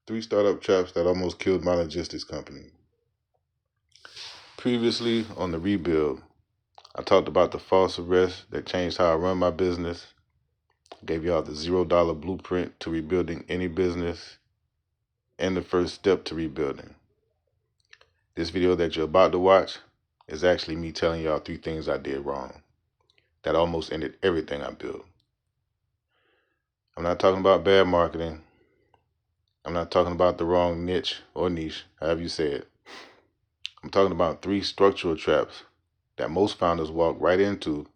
3 startup traps that almost killed my logistics company. Previously on the rebuild, I talked about the false arrest that changed how I run my business, gave y'all the $0 blueprint to rebuilding any business, and the first step to rebuilding. This video that you're about to watch is actually me telling y'all 3 things I did wrong that almost ended everything I built. I'm not talking about bad marketing. I'm not talking about the wrong niche or niche, however you say it. I'm talking about 3 structural traps that most founders walk right into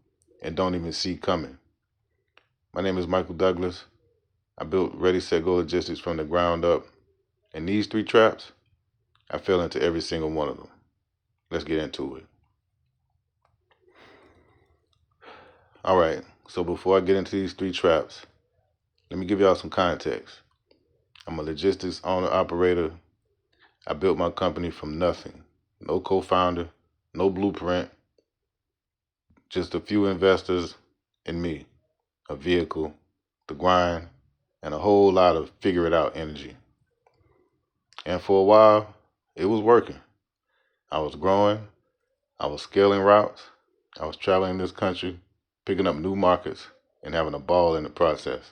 and don't even see coming. My name is Michael Douglas. I built Ready, Set, Go Logistics from the ground up. And these 3 traps, I fell into every single one of them. Let's get into it. All right, so before I get into these 3 traps, let me give y'all some context. I'm a logistics owner operator. I built my company from nothing. No co-founder, no blueprint, just a few investors and me, a vehicle, the grind, and a whole lot of figure it out energy. And for a while, it was working. I was growing, I was scaling routes, I was traveling this country, picking up new markets, and having a ball in the process.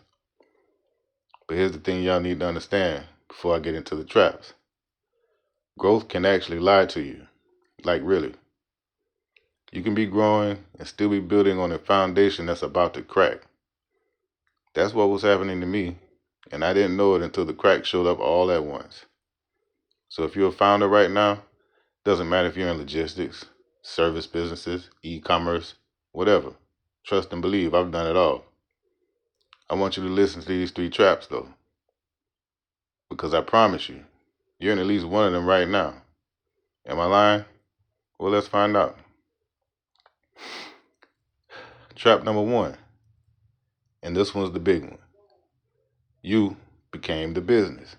But here's the thing y'all need to understand before I get into the traps. Growth can actually lie to you, like really. You can be growing and still be building on a foundation that's about to crack. That's what was happening to me, and I didn't know it until the crack showed up all at once. So if you're a founder right now, doesn't matter if you're in logistics, service businesses, e-commerce, whatever. Trust and believe, I've done it all. I want you to listen to these 3 traps though, because I promise you, you're in at least one of them right now. Am I lying? Well, let's find out. Trap number 1, and this one's the big one. You became the business.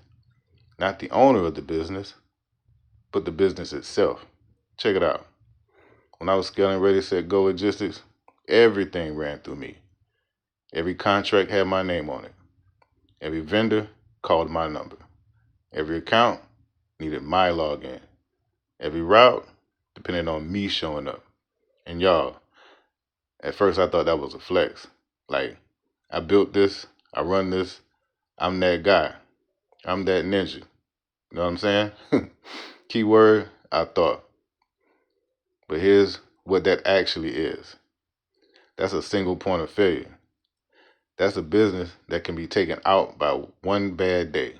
Not the owner of the business, but the business itself. Check it out. When I was scaling Ready, Set, Go Logistics, everything ran through me. Every contract had my name on it. Every vendor called my number. Every account needed my login. Every route depended on me showing up. And y'all, at first I thought that was a flex. Like, I built this, I run this, I'm that guy. I'm that ninja. You know what I'm saying? Keyword, I thought. But here's what that actually is. That's a single point of failure. That's a business that can be taken out by one bad day,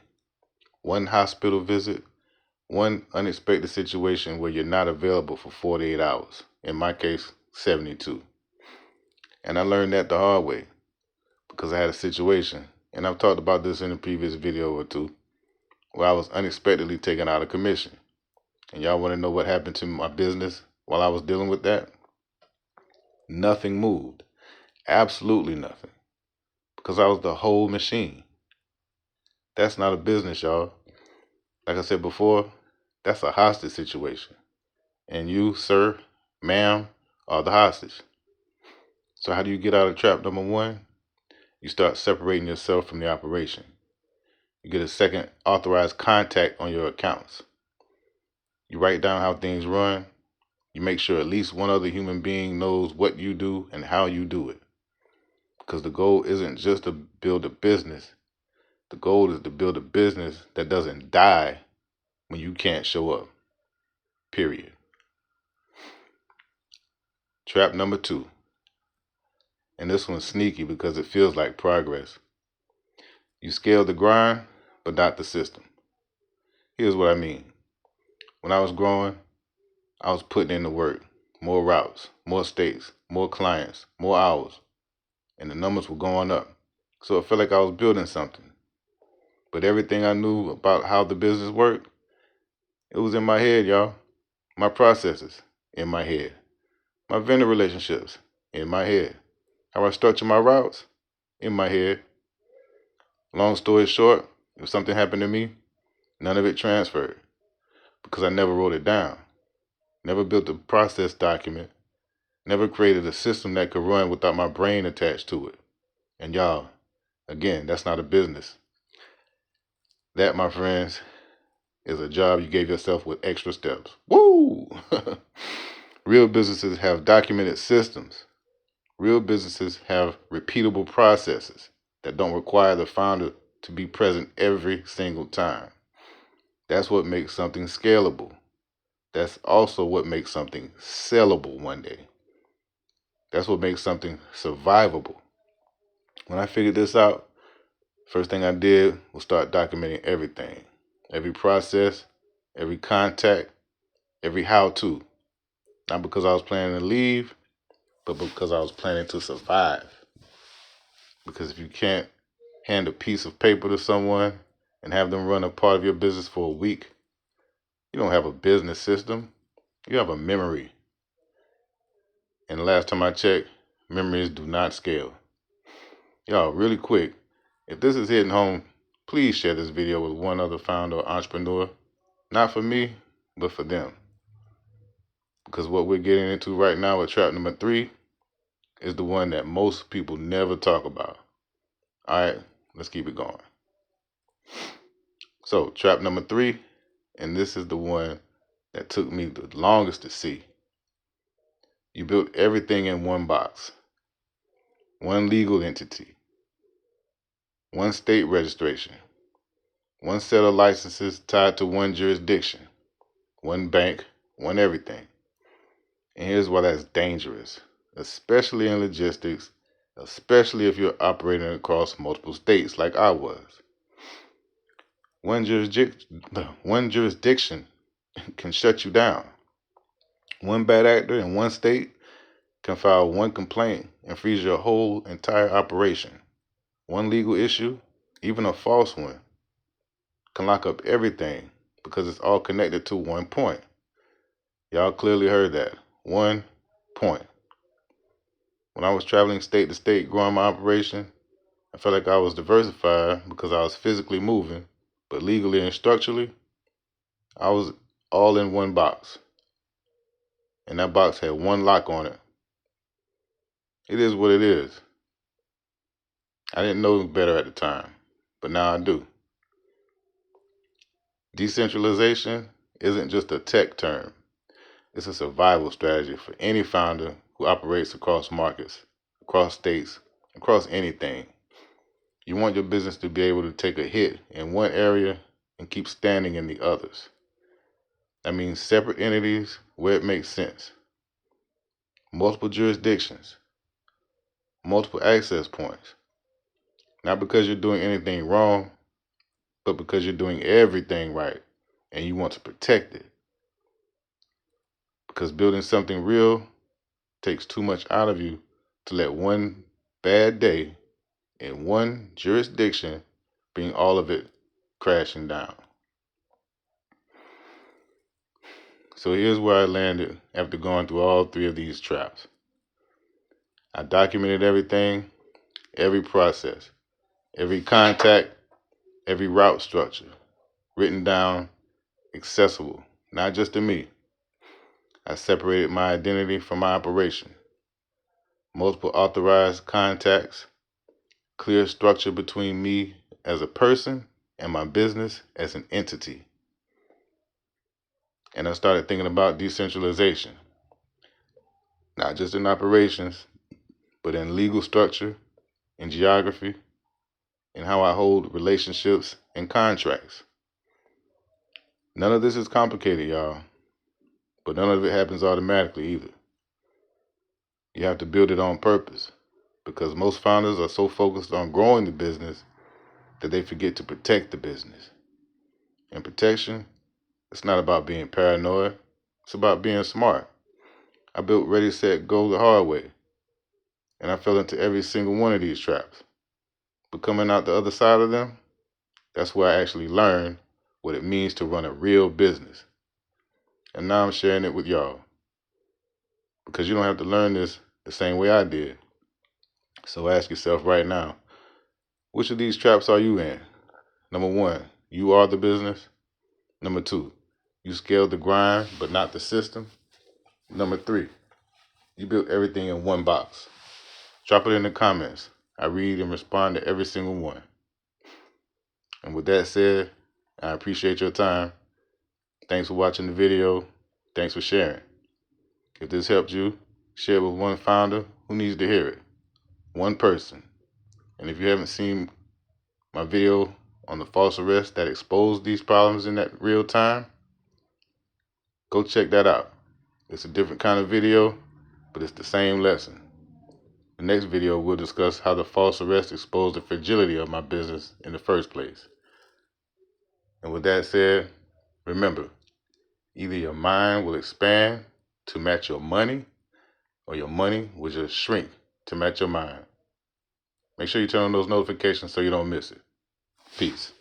one hospital visit, one unexpected situation where you're not available for 48 hours. In my case, 72. And I learned that the hard way because I had a situation, and I've talked about this in a previous video or 2, where I was unexpectedly taken out of commission. And y'all want to know what happened to my business while I was dealing with that? Nothing moved. Absolutely nothing. Because I was the whole machine. That's not a business, y'all. Like I said before, that's a hostage situation. And you, sir, ma'am, are the hostage. So how do you get out of trap number 1? You start separating yourself from the operation. You get a second authorized contact on your accounts. You write down how things run. You make sure at least one other human being knows what you do and how you do it. Because the goal isn't just to build a business. The goal is to build a business that doesn't die when you can't show up. Period. Trap number 2. And this one's sneaky because it feels like progress. You scale the grind, but not the system. Here's what I mean. When I was growing, I was putting in the work. More routes, more states, more clients, more hours. And the numbers were going up. So it felt like I was building something. But everything I knew about how the business worked, it was in my head, y'all. My processes, in my head. My vendor relationships, in my head. How I structure my routes, in my head. Long story short, if something happened to me, none of it transferred because I never wrote it down. Never built a process document. Never created a system that could run without my brain attached to it. And y'all, again, that's not a business. That, my friends, is a job you gave yourself with extra steps. Woo! Real businesses have documented systems. Real businesses have repeatable processes that don't require the founder to be present every single time. That's what makes something scalable. That's also what makes something sellable one day. That's what makes something survivable. When I figured this out, first thing I did was start documenting everything. Every process, every contact, every how-to. Not because I was planning to leave, but because I was planning to survive. Because if you can't hand a piece of paper to someone and have them run a part of your business for a week, you don't have a business system. You have a memory. And the last time I checked, memories do not scale. Y'all, really quick, if this is hitting home, please share this video with one other founder or entrepreneur. Not for me, but for them. Because what we're getting into right now with trap number 3 is the one that most people never talk about. All right, let's keep it going. So, trap number 3, and this is the one that took me the longest to see. You built everything in one box, one legal entity, one state registration, one set of licenses tied to one jurisdiction, one bank, one everything. And here's why that's dangerous, especially in logistics, especially if you're operating across multiple states like I was. One jurisdiction can shut you down. One bad actor in one state can file one complaint and freeze your whole entire operation. One legal issue, even a false one, can lock up everything because it's all connected to one point. Y'all clearly heard that. One point. When I was traveling state to state growing my operation, I felt like I was diversified because I was physically moving, but legally and structurally, I was all in one box. And that box had one lock on it. It is what it is. I didn't know better at the time, but now I do. Decentralization isn't just a tech term. It's a survival strategy for any founder who operates across markets, across states, across anything. You want your business to be able to take a hit in one area and keep standing in the others. That means separate entities where it makes sense. Multiple jurisdictions, multiple access points. Not because you're doing anything wrong, but because you're doing everything right and you want to protect it. Because building something real takes too much out of you to let one bad day in one jurisdiction bring all of it crashing down. So here's where I landed after going through all 3 of these traps. I documented everything, every process, every contact, every route structure, written down, accessible, not just to me. I separated my identity from my operation. Multiple authorized contacts, clear structure between me as a person and my business as an entity. And I started thinking about decentralization, not just in operations, but in legal structure, in geography, in how I hold relationships and contracts. None of this is complicated, y'all, but none of it happens automatically either. You have to build it on purpose because most founders are so focused on growing the business that they forget to protect the business. And protection, it's not about being paranoid, it's about being smart. I built Ready, Set, Go the hard way, and I fell into every single one of these traps. But coming out the other side of them, that's where I actually learned what it means to run a real business. And now I'm sharing it with y'all. Because you don't have to learn this the same way I did. So ask yourself right now, which of these traps are you in? Number 1, you are the business. Number 2, you scaled the grind but not the system. Number 3, you built everything in one box. Drop it in the comments. I read and respond to every single one. And with that said, I appreciate your time. Thanks for watching the video. Thanks for sharing. If this helped you, share it with one founder who needs to hear it. One person. And if you haven't seen my video on the false arrest that exposed these problems in that real time, go check that out. It's a different kind of video, but it's the same lesson. The next video we'll discuss how the false arrest exposed the fragility of my business in the first place. And with that said, remember, either your mind will expand to match your money, or your money will just shrink to match your mind. Make sure you turn on those notifications so you don't miss it. Peace.